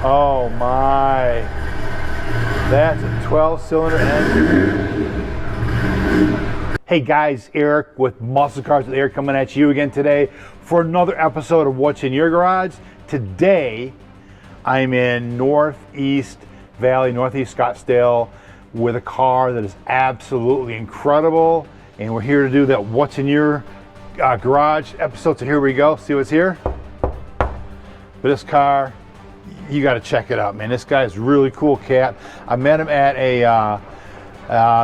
Oh my, that's a 12-cylinder engine. Hey guys, Eric with Muscle Cars with Eric coming at you again today for another episode of What's in Your Garage. Today, I'm in Northeast Valley, Northeast Scottsdale with a car that is absolutely incredible. And we're here to do that What's in Your Garage episode. So here we go, see what's here. But this car, you got to check it out, man. This guy's a really cool cat. I met him at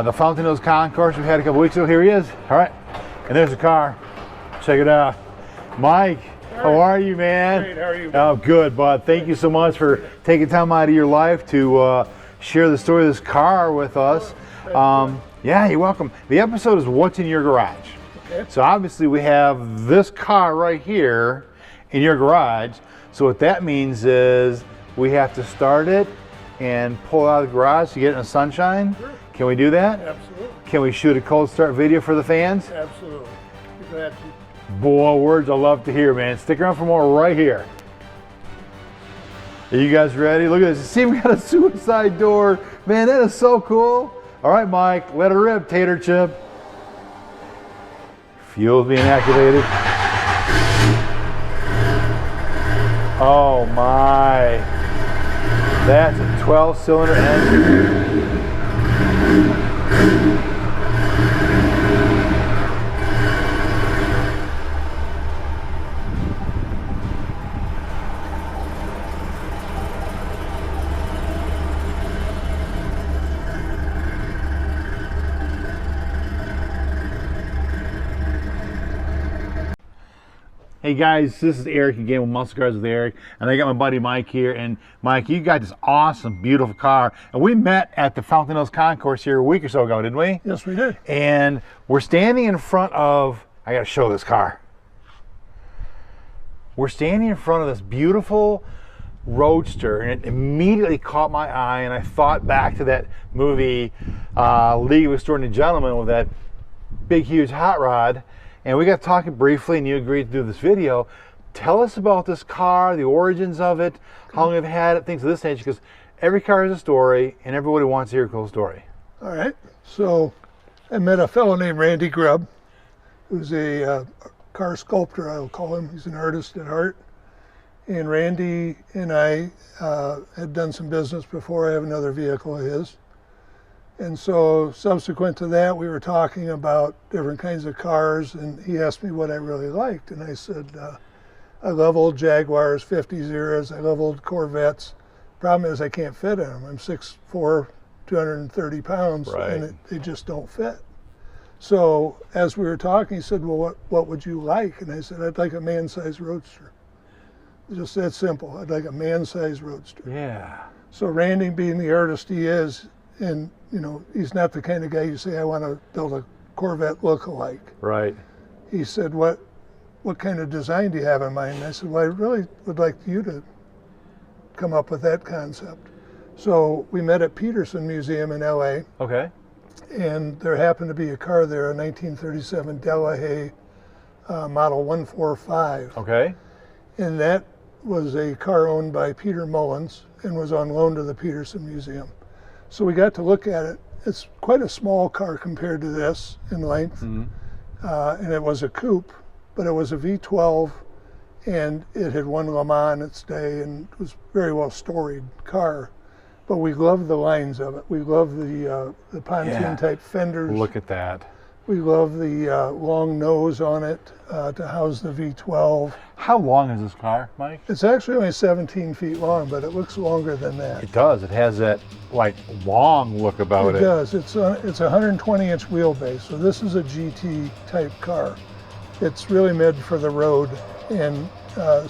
the Fountain Hills Concourse we had a couple weeks ago. Here he is. All right, and there's the car. Check it out. Mike, how are you, man? Great, how are you? Oh, good, bud. Thank you so much for taking time out of your life to share the story of this car with us. Yeah, you're welcome. The episode is What's in Your Garage. Okay. So obviously we have this car right here in your garage. So what that means is we have to start it and pull it out of the garage to get it in the sunshine. Sure. Can we do that? Absolutely. Can we shoot a cold start video for the fans? Absolutely. Be glad to. Boy, words I love to hear, man. Stick around for more right here. Are you guys ready? Look at this. See, we got a suicide door. Man, that is so cool. All right, Mike, let her rip, Tater Chip. Fuel's being activated. Oh my, that's a 12-cylinder engine. Hey guys, this is Eric again with Muscle Cars with Eric, and I got my buddy Mike here. And Mike, you got this awesome, beautiful car, and we met at the Fountain Hills Concourse here a week or so ago, didn't we? Yes, we did. And we're standing in front of, I gotta show this car. We're standing in front of this beautiful roadster, and it immediately caught my eye, and I thought back to that movie, League of Extraordinary Gentlemen, with that big, huge hot rod. And we got talking briefly, and you agreed to do this video. Tell us about this car, the origins of it, how long you've had it, things of this nature, because every car has a story, and everybody wants to hear a cool story. All right. So I met a fellow named Randy Grubb, who's a car sculptor, I'll call him. He's an artist at heart. And Randy and I had done some business before. I have another vehicle of his. And so subsequent to that, we were talking about different kinds of cars, and he asked me what I really liked. And I said, I love old Jaguars, 50s eras. I love old Corvettes. Problem is I can't fit in them. I'm 6'4", 230 pounds, right. And they just don't fit. So as we were talking, he said, well, what would you like? And I said, I'd like a man-sized roadster. Just that simple. I'd like a man-sized roadster. Yeah. So Randy, being the artist he is, and you know, he's not the kind of guy you say, I want to build a Corvette look-alike. Right. He said, what kind of design do you have in mind? And I said, well, I really would like you to come up with that concept. So we met at Peterson Museum in LA. Okay. And there happened to be a car there, a 1937 Delahaye model 145. Okay. And that was a car owned by Peter Mullins and was on loan to the Peterson Museum. So we got to look at it. It's quite a small car compared to this in length. Mm-hmm. And it was a coupe, but it was a V12, and it had won Le Mans its day, and it was a very well storied car. But we loved the lines of it. We loved the pontoon type fenders. Look at that. We love the long nose on it to house the V12. How long is this car, Mike? It's actually only 17 feet long, but it looks longer than that. It does. It has that like long look about it. It does. It's a 120-inch wheelbase, so this is a GT type car. It's really made for the road, and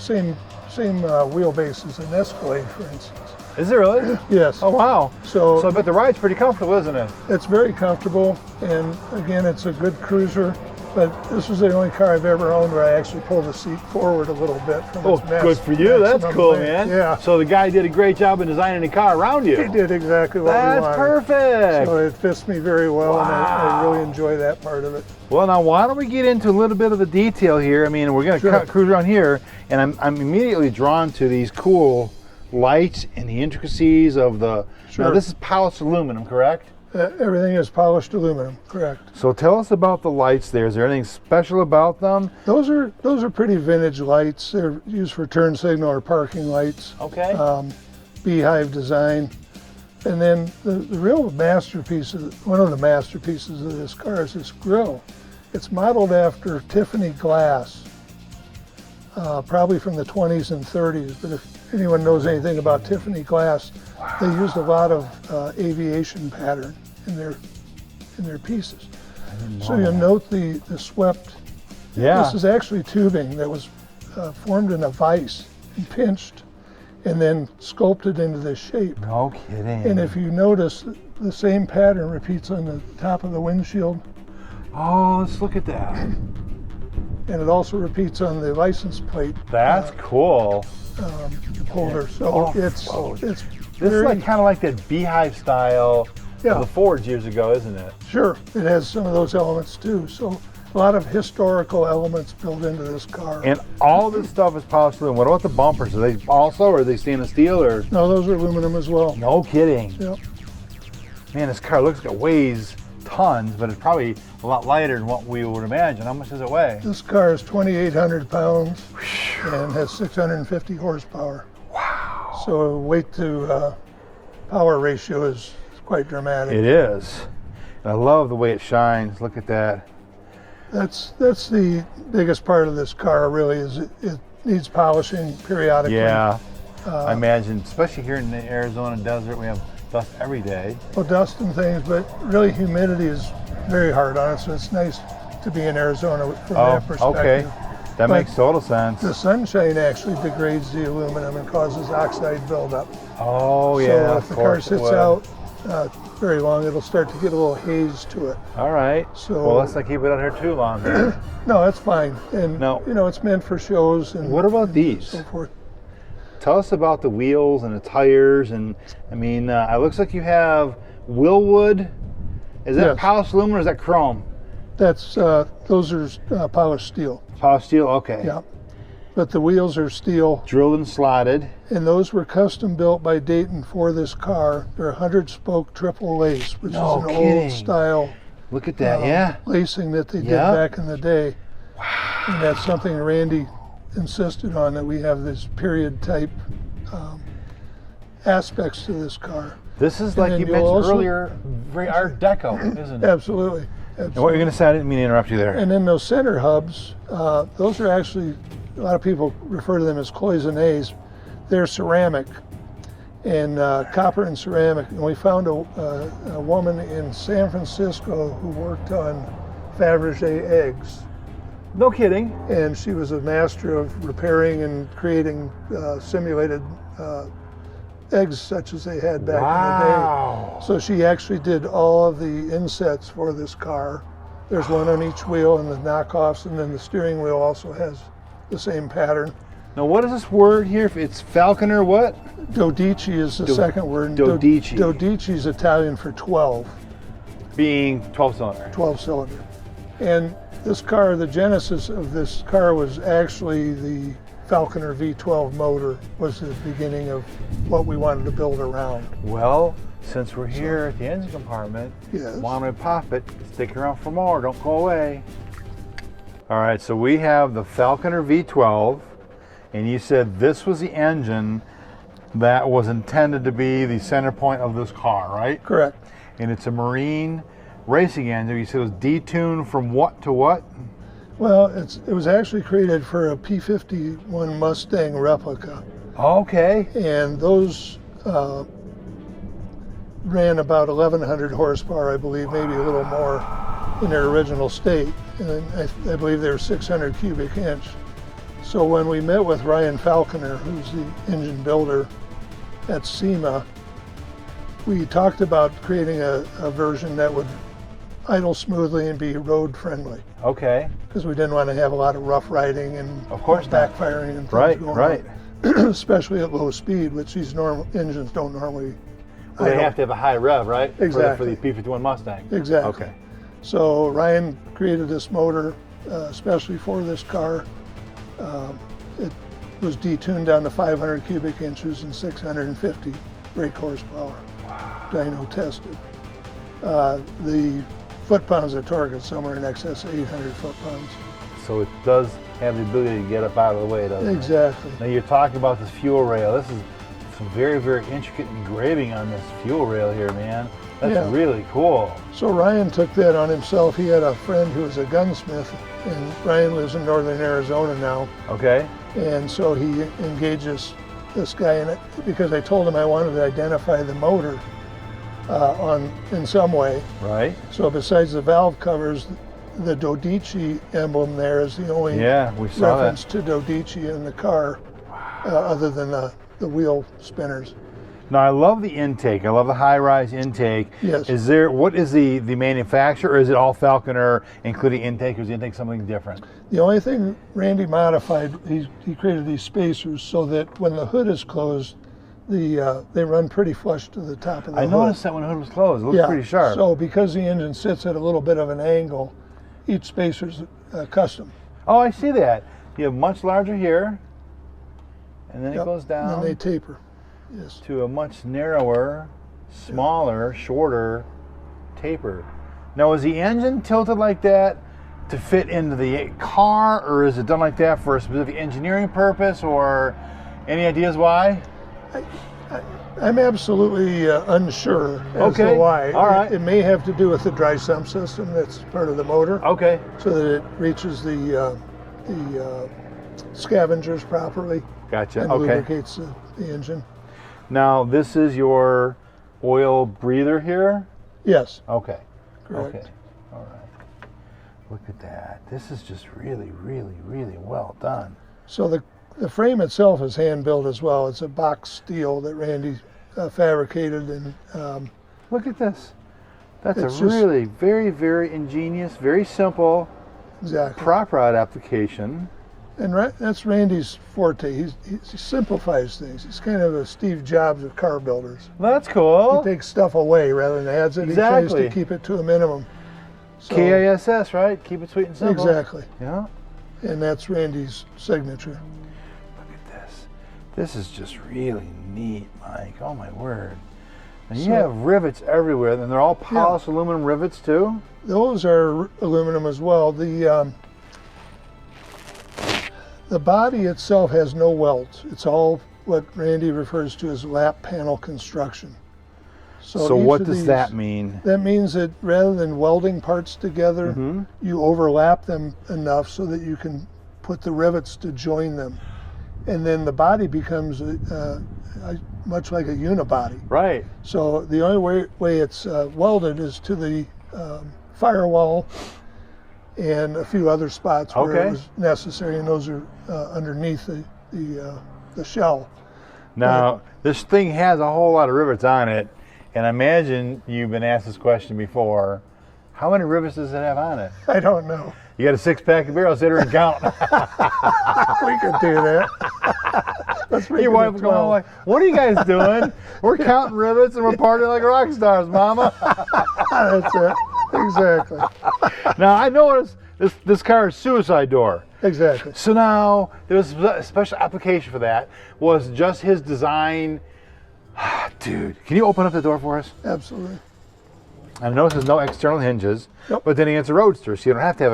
same wheelbase as an Escalade, for instance. Is it really? Yes. Oh wow. So I bet the ride's pretty comfortable, isn't it? It's very comfortable, and again, it's a good cruiser. But this was the only car I've ever owned where I actually pulled the seat forward a little bit from Oh, its good for you. That's maximum cool, length. man. Yeah. So the guy did a great job in designing the car around you. He did exactly what we That's wanted. perfect. So it fits me very well, and I really enjoy that part of it. Well, now why don't we get into a little bit of the detail here? I mean, we're going to cruise around here, and I'm immediately drawn to these cool lights and the intricacies of the. Now this is polished aluminum, correct? Everything is polished aluminum, correct. So tell us about the lights there. Is there anything special about them? Those are pretty vintage lights. They're used for turn signal or parking lights. Okay. Beehive design. And then the real masterpiece, one of the masterpieces of this car is this grille. It's modeled after Tiffany glass, probably from the 20s and 30s. But if anyone knows anything about Tiffany glass, they used a lot of aviation pattern in their pieces. So you'll note the swept. Yeah. This is actually tubing that was formed in a vise and pinched and then sculpted into this shape. No kidding. And if you notice, the same pattern repeats on the top of the windshield. Oh, let's look at that. And it also repeats on the license plate. That's cool. Holder. So it's This is like kind of like that beehive style of the Fords years ago, isn't it? Sure, it has some of those elements too. So a lot of historical elements built into this car. And all this stuff is polished aluminum. What about the bumpers? Are they also, or are they stainless steel, or? No, those are aluminum as well. No kidding. Yep. Man, this car looks like it weighs tons, but it's probably a lot lighter than what we would imagine. How much does it weigh? This car is 2,800 pounds and has 650 horsepower. Wow. So weight to power ratio is quite dramatic. It is. And I love the way it shines. Look at that. That's the biggest part of this car, really, is it needs polishing periodically. Yeah. I imagine, especially here in the Arizona desert, we have dust every day. Well, dust and things, but really humidity is very hard on it, so it's nice to be in Arizona from that perspective. Okay. That makes total sense. The sunshine actually degrades the aluminum and causes oxide buildup. Oh, yeah. So if the car sits out very long, it'll start to get a little haze to it. All right. So, well, let's not keep it out here too long then. No, that's fine. And No. you know, it's meant for shows and What about these? so forth. Tell us about the wheels and the tires, and I mean, it looks like you have Willwood. Is that Yes. polished aluminum or is that chrome? That's those are polished steel. Polished steel, okay. Yeah. But the wheels are steel, Drilled and slotted. and those were custom built by Dayton for this car. They're 100-spoke triple lace, which No is an kidding. old style Look at that, yeah. lacing that they did Yeah. back in the day. Wow. And that's something Randy insisted on, that we have this period type aspects to this car. This is And like then you you'll mentioned also- earlier, very Art Deco, isn't it? Absolutely. And what you're going to say, I didn't mean to interrupt you there. And then those center hubs, those are actually, a lot of people refer to them as cloisonnés. They're ceramic and copper and ceramic. And we found a woman in San Francisco who worked on Fabergé eggs. No kidding. And she was a master of repairing and creating simulated eggs such as they had back in the day. Wow. So she actually did all of the insets for this car. There's one on each wheel and the knockoffs, and then the steering wheel also has the same pattern. Now, what is this word here? It's Falconer what? Dodici is the second word. Dodici. Dodici is Italian for 12, Being 12 cylinder. 12 cylinder. And this car, the genesis of this car was actually the Falconer V12 motor, was the beginning of what we wanted to build around. Well, since we're here at the engine compartment, Yes. why don't we pop it? Stick around for more, don't go away. All right, so we have the Falconer V12, and you said this was the engine that was intended to be the center point of this car, right? Correct. And it's a marine racing engine. You said it was detuned from what to what? Well, it was actually created for a P-51 Mustang replica. Okay. And those ran about 1,100 horsepower, I believe, maybe a little more in their original state. And I believe they were 600 cubic inch. So when we met with Ryan Falconer, who's the engine builder at SEMA, we talked about creating a version that would idle smoothly and be road friendly. Okay. Because we didn't want to have a lot of rough riding and Of course not. backfiring and things Right, going right. on. Especially at low speed, which these engines don't normally. Well, they have to have a high rev, right? Exactly. For the P-51 Mustang. Exactly. Okay. So Ryan created this motor especially for this car. It was detuned down to 500 cubic inches and 650 brake horsepower. Wow. Dyno tested. The foot-pounds of torque is somewhere in excess of 800 foot-pounds. So it does have the ability to get up out of the way, doesn't it? Exactly. Now you're talking about this fuel rail. This is some very, very intricate engraving on this fuel rail here, man. That's really cool. So Ryan took that on himself. He had a friend who was a gunsmith, and Ryan lives in northern Arizona now. Okay. And so he engages this guy in it because I told him I wanted to identify the motor in some way. Right. So besides the valve covers, the Doduci emblem there is the only we saw reference to Doduci in the car, other than the wheel spinners. Now I love the intake. I love the high-rise intake. Yes. What is the manufacturer, or is it all Falconer, including intake, or is the intake something different? The only thing Randy modified, he created these spacers so that when the hood is closed, they run pretty flush to the top of the hood. I noticed that when the hood was closed. It looks pretty sharp. So because the engine sits at a little bit of an angle, each spacer's custom. Oh, I see that. You have much larger here, and then it goes down. And then they taper. Yes. To a much narrower, smaller, shorter taper. Now, is the engine tilted like that to fit into the car, or is it done like that for a specific engineering purpose, or any ideas why? I'm absolutely unsure as to why. All right. It may have to do with the dry sump system that's part of the motor. Okay. So that it reaches the scavengers properly. Gotcha. And lubricates the engine. Now, this is your oil breather here? Yes. Okay. Correct. Okay. All right. Look at that. This is just really, really, really well done. So the frame itself is hand built as well. It's a box steel that Randy fabricated, and look at this. That's a really very, very ingenious, very simple, prop rod application. And that's Randy's forte. He simplifies things. He's kind of a Steve Jobs of car builders. Well, that's cool. He takes stuff away rather than adds it. Exactly. He tries to keep it to a minimum. So, KISS, right? Keep it sweet and simple. Exactly. Yeah. And that's Randy's signature. Look at this. This is just really neat, Mike. Oh my word. And you have rivets everywhere, and they're all polished aluminum rivets too? Those are aluminum as well. The body itself has no welds. It's all what Randy refers to as lap panel construction. So what does that mean? That means that rather than welding parts together, you overlap them enough so that you can put the rivets to join them. And then the body becomes much like a unibody. Right. So the only way it's welded is to the firewall and a few other spots where it was necessary, and those are underneath the shell. Now, this thing has a whole lot of rivets on it, and I imagine you've been asked this question before. How many rivets does it have on it? I don't know. You got a six-pack of beer? I'll sit here and count. We could do that. Let's make your wife will come home like, what are you guys doing? We're counting rivets and we're partying like rock stars, Mama. That's it. Exactly. Now, I noticed this car is suicide door. Exactly. So now, there was a special application for that. Was just his design. Dude, can you open up the door for us? Absolutely. I notice there's no external hinges, but then it's a Roadster, so you don't have to have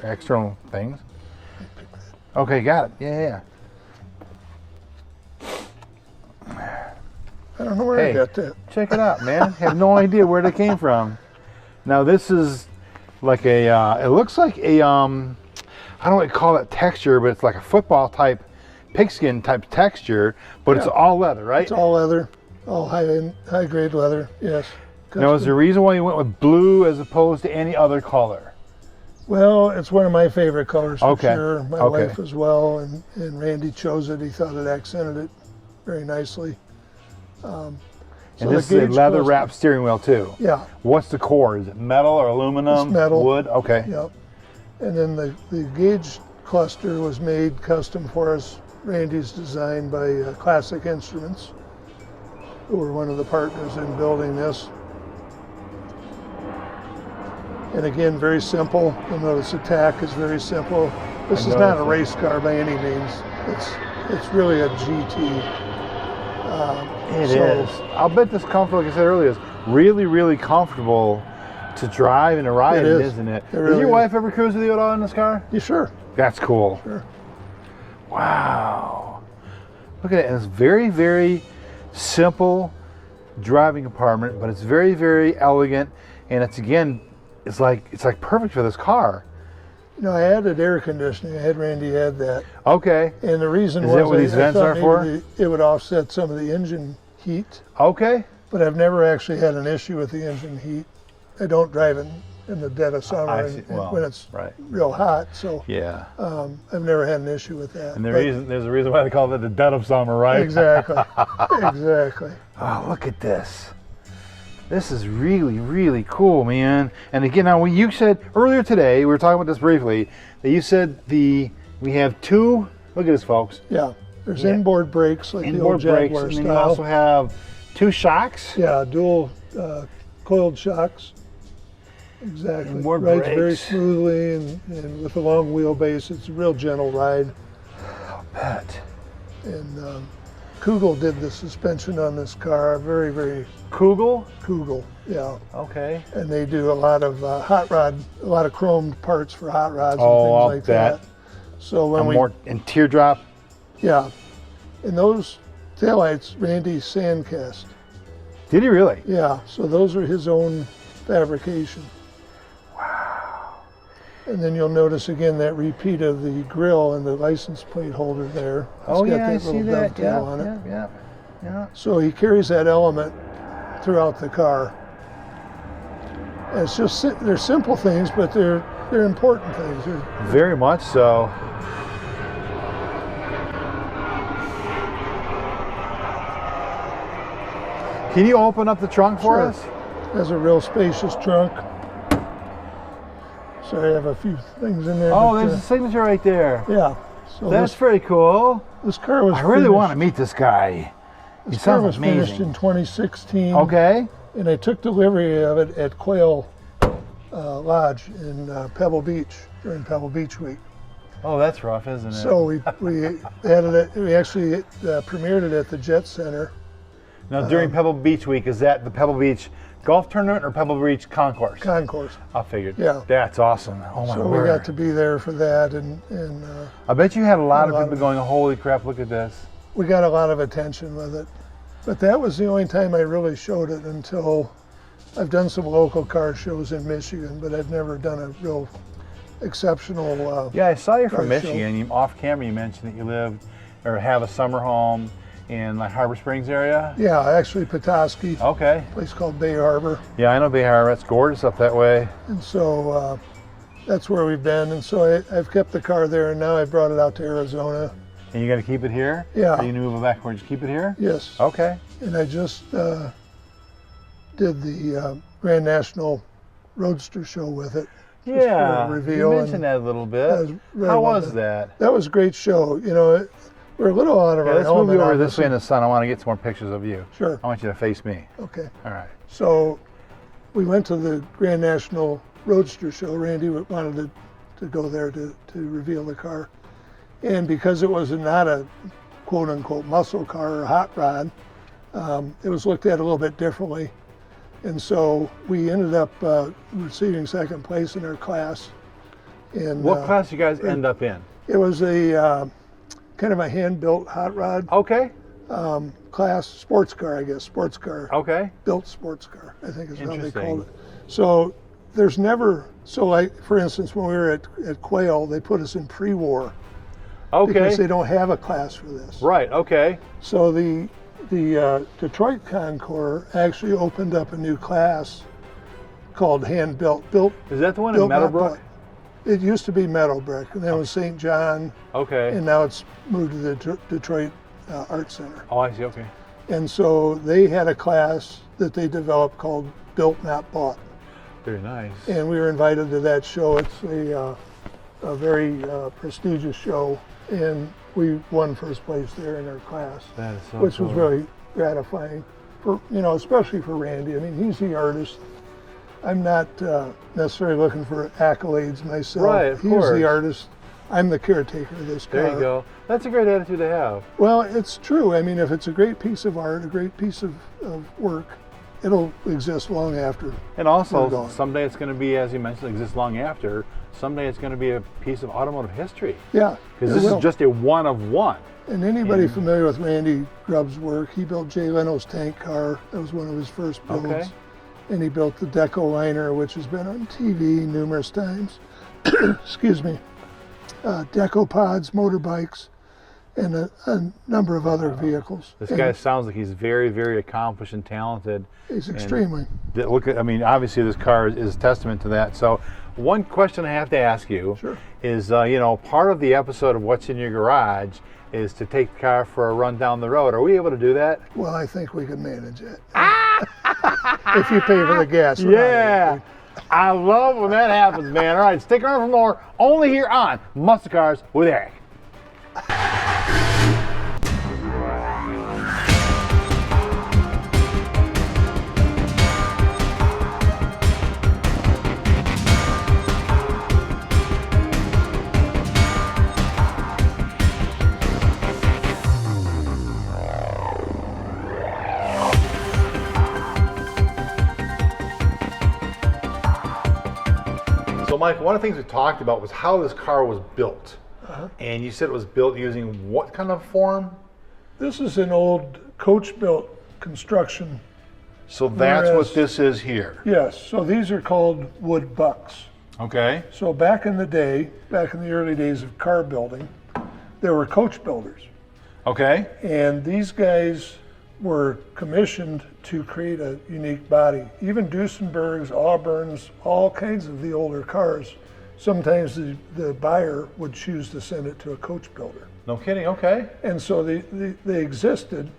external things. Okay, got it. Yeah. I don't know where I got that. Check it out, man. I have no idea where they came from. Now this is like it looks like a, I don't know what you call that texture, but it's like a football type, pigskin type texture, but it's all leather, right? It's all leather, all high grade leather, yes. Now, is there a reason why you went with blue as opposed to any other color? Well, it's one of my favorite colors for sure. My wife as well, and Randy chose it. He thought it accented it very nicely. And this is a leather wrapped steering wheel too. Yeah. What's the core? Is it metal or aluminum? It's metal. Wood? Okay. Yep. And then the gauge cluster was made custom for us. Randy's designed by Classic Instruments, who were one of the partners in building this. And again, very simple. You'll notice the tack is very simple. This is not a race car by any means. It's really a GT. It is. I'll bet this comfortable, like I said earlier, is really, really comfortable to drive and to ride, isn't it? Does your wife ever cruise with you at all in this car? Yeah, sure. That's cool. Sure. Wow. Look at it. It's very, very simple driving compartment, but it's very, very elegant. And it's, again, it's like perfect for this car. You know, I added air conditioning. I had Randy add that. Okay. And the reason was, that what these vents are for? It would offset some of the engine heat. Okay. But I've never actually had an issue with the engine heat. I don't drive in the dead of summer when it's real hot. So yeah, I've never had an issue with that. And there's a reason why they call it the dead of summer, right? Exactly. Exactly. Oh, look at this. This is really, really cool, man. And again, now you said earlier today, we were talking about this briefly, that you said we have two, look at this, folks. Yeah, there's inboard brakes like the old Jaguar and style. then you also have two shocks. Yeah, dual coiled shocks. Exactly. Inboard Rides brakes. very smoothly and with a long wheelbase. It's a real gentle ride. I'll bet. And Kugel did the suspension on this car. Very, very... Kugel? Kugel, yeah. Okay. And they do a lot of hot rod, a lot of chromed parts for hot rods and things like that. So when more in teardrop? Yeah. And those taillights, Randy sandcast. Did he really? Yeah, so those are his own fabrication. Wow. And then you'll notice again that repeat of the grille and the license plate holder there. Oh yeah, I see that. Yeah. So he carries that element throughout the car. And it's just, they're simple things, but they're important things. Very much so. Can you open up the trunk for us? Has a real spacious trunk. Sorry, I have a few things in there. Oh, there's a signature right there. Yeah. So that's pretty cool. This car was I really want to meet this guy. This car was finished in 2016. Okay. And I took delivery of it at Quail Lodge in Pebble Beach during Pebble Beach Week. Oh, that's rough, isn't it? So we added it. We actually premiered it at the Jet Center. Now, during Pebble Beach Week, is that the Pebble Beach Golf Tournament or Pebble Beach Concourse? Concourse. I figured. Yeah. That's awesome. Oh my word. So we got to be there for that, and I bet you had a lot of people going, "Holy crap! Look at this." We got a lot of attention with it, but that was the only time I really showed it until I've done some local car shows in Michigan, but I've never done a real exceptional. Yeah, I saw you from Michigan. Off camera, you mentioned that you lived or have a summer home in like Harbor Springs area? Yeah, actually Petoskey. Okay. A place called Bay Harbor. Yeah, I know Bay Harbor. It's gorgeous up that way. And so that's where we've been. And so I've kept the car there, and now I brought it out to Arizona. And you're going to keep it here? Yeah. Are you going to move it back? Or just keep it here? Yes. Okay. And I just did the Grand National Roadster show with it. Yeah, you mentioned that a little bit. How was that? That was a great show. You know, we're a little out of our element. Let's move you over this way in the sun. I want to get some more pictures of you. Sure. I want you to face me. Okay. All right. So we went to the Grand National Roadster show. Randy wanted to go there to reveal the car. And because it was not a quote-unquote muscle car or hot rod, it was looked at a little bit differently. And so we ended up receiving second place in our class. And what class you guys end up in? It was a kind of a hand-built hot rod. Okay. Class, sports car, I guess, sports car. Okay. Built sports car, I think is how they called it. So there's never, so like, for instance, when we were at Quail, they put us in pre-war. Okay. Because they don't have a class for this. Right, okay. So the Detroit Concours actually opened up a new class called hand-built. Is that the one in Meadowbrook? It used to be Meadowbrook, and then it was St. John. Okay. And now it's moved to the Detroit Art Center. Oh, I see, okay. And so they had a class that they developed called Built Not Bought. Very nice. And we were invited to that show. It's a very prestigious show, and we won first place there in our class. That is so which cool. was really gratifying, for especially for Randy. I mean, he's the artist. I'm not necessarily looking for accolades myself. Right, of He's course. the artist. I'm the caretaker of this car. There you go. That's a great attitude to have. Well, it's true. I mean, if it's a great piece of art, a great piece of work, it'll exist long after. And we're also, gone. someday it's going to be, as you mentioned, exist long after. Someday it's going to be a piece of automotive history. Yeah. Because it this will. is just a one of one. And anybody familiar with Randy Grubb's work, he built Jay Leno's tank car. That was one of his first builds. Okay. And he built the Deco Liner, which has been on TV numerous times. Excuse me. Deco pods, motorbikes, and a number of other vehicles. This And guy sounds like he's very, very accomplished and talented. he's extremely. Look at, I mean, obviously this car is testament to that. So one question I have to ask you Sure. is, part of the episode of What's in Your Garage is to take the car for a run down the road. Are we able to do that? Well, I think we can manage it. If you pay for the gas. we're not Yeah. gonna- I love when that happens, man. All right, stick around for more, only here on Muscle Cars with Eric. So, Mike, one of the things we talked about was how this car was built. And you said it was built using what kind of form? This is an old coach-built construction. So that's Whereas- what this is here. Yes, so these are called wood bucks. Okay. So back in the day, back in the early days of car building, there were coach builders. Okay. And these guys were commissioned to create a unique body. Even Duesenbergs, Auburns, all kinds of the older cars, sometimes the buyer would choose to send it to a coach builder. No kidding. Okay. And so they existed,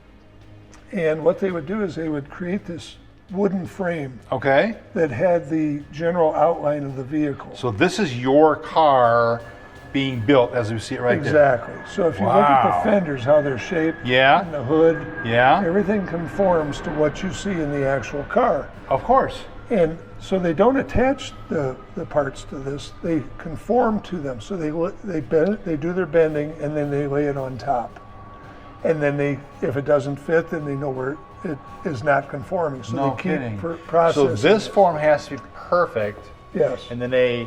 and what they would do is they would create this wooden frame Okay. that had the general outline of the vehicle. So this is your car being built as we see it right there. Exactly. So if you look at Wow. the fenders, how they're shaped, Yeah. and the hood, Yeah. everything conforms to what you see in the actual car. Of course. And so they don't attach the parts to this; they conform to them. So they bend, they do their bending, and then they lay it on top. And then if it doesn't fit, then they know where it is not conforming. So No they keep kidding. processing. So this form has to be perfect, yes, and then they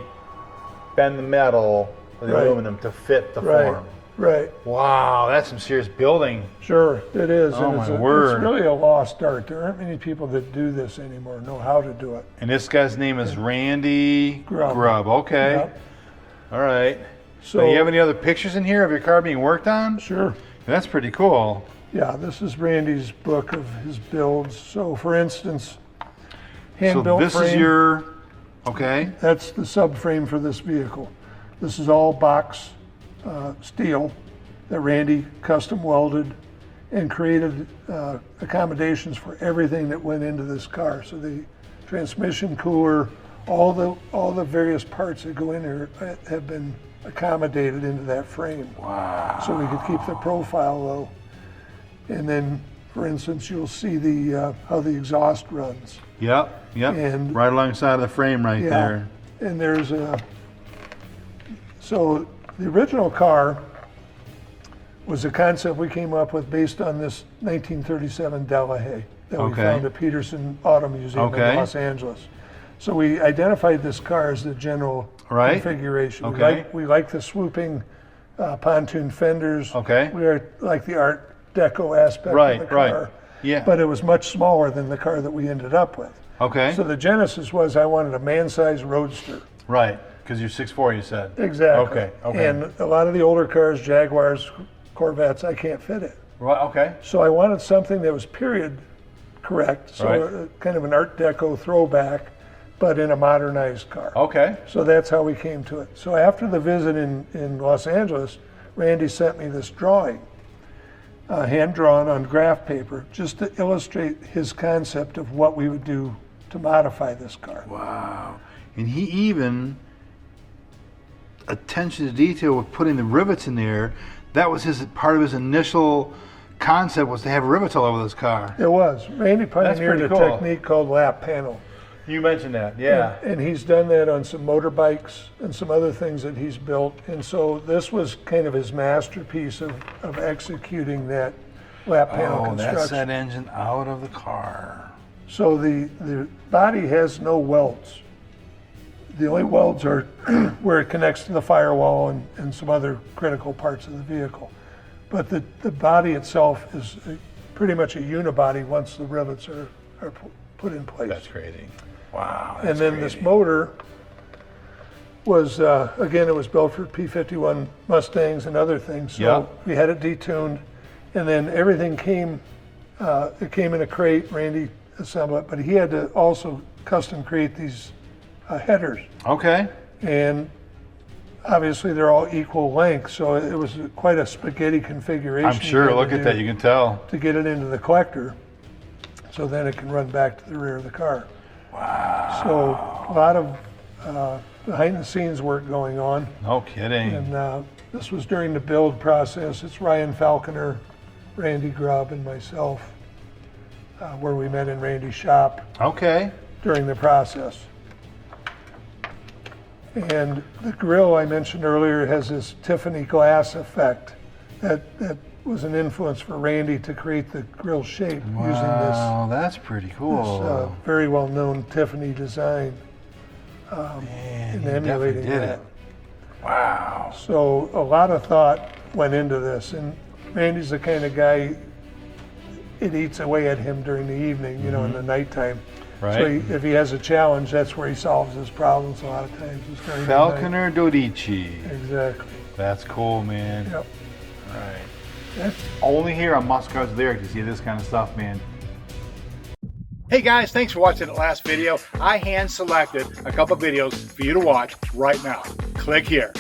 bend the metal or the Right. aluminum to fit the right, form. right. Wow, that's some serious building. Sure, it is. Oh, and my it's word. really a lost art. There aren't many people that do this anymore, know how to do it. And this guy's name is Randy Grubb. Okay. Yep. All right. So So you have any other pictures in here of your car being worked on? sure. That's pretty cool. Yeah, this is Randy's book of his builds. So for instance, So hand-built this frame, is your, okay. that's the subframe for this vehicle. This is all box steel that Randy custom welded and created accommodations for everything that went into this car. So the transmission cooler, all the various parts that go in there have been accommodated into that frame. Wow. So we could keep the profile low. And then, for instance, you'll see how the exhaust runs. Yep, yep. And- right alongside of the frame right there. And there's so the original car was a concept we came up with based on this 1937 Delahaye that we Okay. found at Peterson Auto Museum Okay. in Los Angeles. So we identified this car as the general Right. configuration. Okay. We like the swooping pontoon fenders. Okay. We like the Art Deco aspect Right, of the right. car. Yeah. But it was much smaller than the car that we ended up with. Okay. So the genesis was I wanted a man-sized roadster. Right, because you're 6'4", you said. Exactly. Okay, okay. And a lot of the older cars, Jaguars, Corvettes, I can't fit it. Right, okay. So I wanted something that was period correct, so Right. kind of an Art Deco throwback, but in a modernized car. Okay. So that's how we came to it. So after the visit in Los Angeles, Randy sent me this drawing. hand drawn on graph paper, just to illustrate his concept of what we would do to modify this car. Wow. And he even, attention to detail with putting the rivets in there, that was part of his initial concept, was to have rivets all over this car. It was. Randy pioneered a cool. technique called lap panel. You mentioned that, yeah. And he's done that on some motorbikes and some other things that he's built. And so this was kind of his masterpiece of executing that lap panel construction. That's that engine out of the car. So the body has no welds. The only welds are where it connects to the firewall and some other critical parts of the vehicle. But the body itself is pretty much a unibody once the rivets are put in place. That's crazy. Wow. And then this motor was, again, it was built for P-51 Mustangs and other things. So we had it detuned, and then everything came, it came in a crate. Randy assembled it, but he had to also custom create these headers. Okay. And obviously they're all equal length, so it was quite a spaghetti configuration. I'm sure, look at that, you can tell. To get it into the collector, so then it can run back to the rear of the car. Wow. So a lot of behind the scenes work going on. No kidding. And this was during the build process. It's Ryan Falconer, Randy Grubb, and myself, where we met in Randy's shop. Okay. During the process. And the grille I mentioned earlier has this Tiffany glass effect that was an influence for Randy to create the grille shape using this. Wow, that's pretty cool. This very well-known Tiffany design, Man, and he emulating definitely did that. it. Wow. So a lot of thought went into this, and Randy's the kind of guy, it eats away at him during the evening, you know, in the nighttime. Right. So if he has a challenge, that's where he solves his problems a lot of times. It's during Falconer Dodici. Exactly. That's cool, man. Yep. Right. That's Only here on Muscle Cars with Eric to see this kind of stuff, man. Hey guys, thanks for watching the last video. I hand selected a couple videos for you to watch right now. Click here.